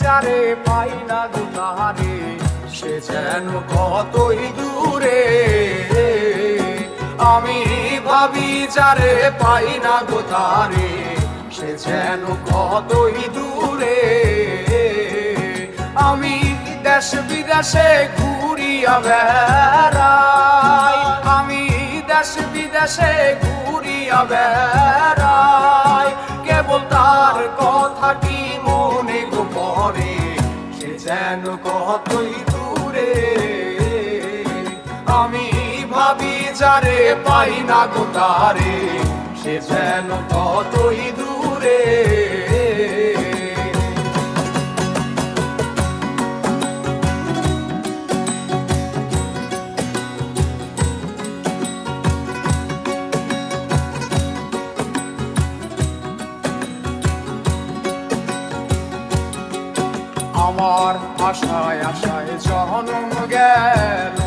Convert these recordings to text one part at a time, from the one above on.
যারে পাই না গো তারে, সে যেন কতই দূরে। আমি ভাবি যারে পাই না গো তারে, সে যেন কতই দূরে। আমি দেশ বিদেশে ঘুরিয়া বেড়াই, আমি দেশ বিদেশে ঘুরিয়া বেড়াই, কেবল তার কথাটি মনে গো পড়ে, সে যেন কতই দূরে। আমি ভাবি যারে পাই না গো তারে, সে যেন কতই দূরে। আমার আশায় আশায় জন্ম গেল,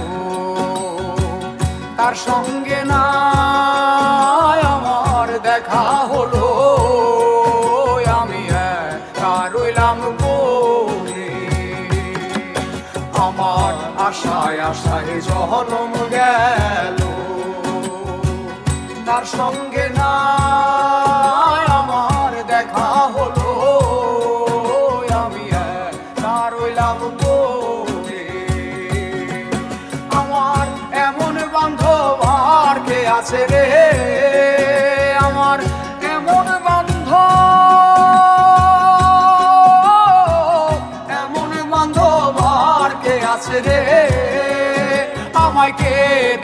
তার সঙ্গে না আমার দেখা হলো। আমি একা রইলাম পড়ে, আমার আশায় আশায় জন্ম গেল, তার সঙ্গে না আমার দেখা হলো। আমার এমন বান্ধব আর কে আছে রে, আমার এমন বান্ধব, এমন বান্ধব আর কে আছে রে, আমায় কে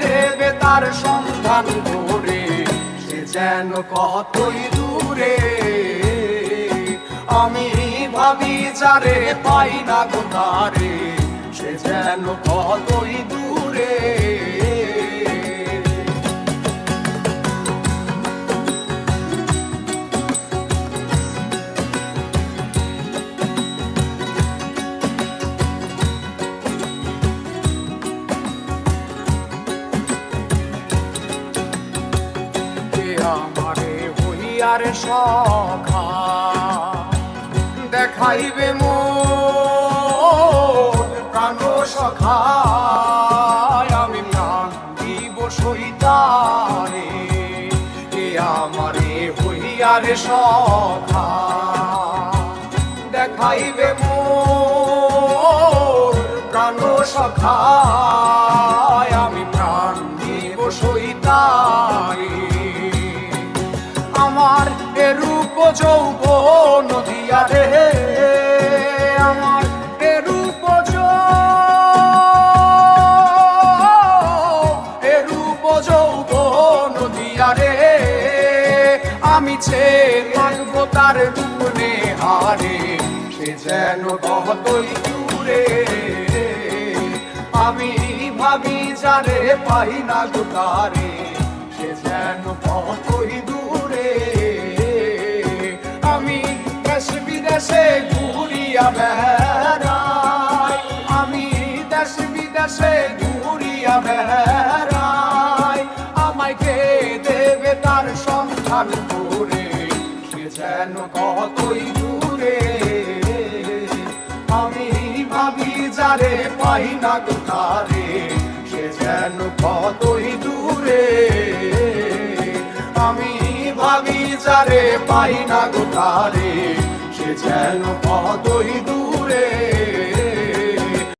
দেবে তার সন্ধান করে, সে যেন কতই দূরে। আমি ভাবি যারে পাই না গো তারে, সে যেন কতই দূরে। আমারে হইয়ার সখা দেখাইবে মোর প্রাণ সখা, আমি প্রাণ দিব সইতারে। এ আমারে হইয়ার সখা দেখাইবে মোর প্রাণ সখা, আমি প্রাণ দিব সইতারে। আমার এ রূপ যৌবন দিয়া রে, আমার এ রূপ যৌবন দিয়া রে, আমি চেয়ে থাকবো তার রূপ নেহারে, সে যেন কতই দূরে। আমি ভাবি যারে পাই না গো তারে, সে যেন কতই দূরে। আমি দেশ বিদেশে ঘুরিয়া বেড়াই, আমি দেশ বিদেশে ঘুরিয়া বেড়াই, আমায় কে দেবে তার সন্ধান করে, সে যেন কতই দূরে। আমি ভাবি যারে পাই না গো তারে, সে যেন কতই দূরে। আমি ভাবি যারে পাই না গো তারে, সে যেন কতই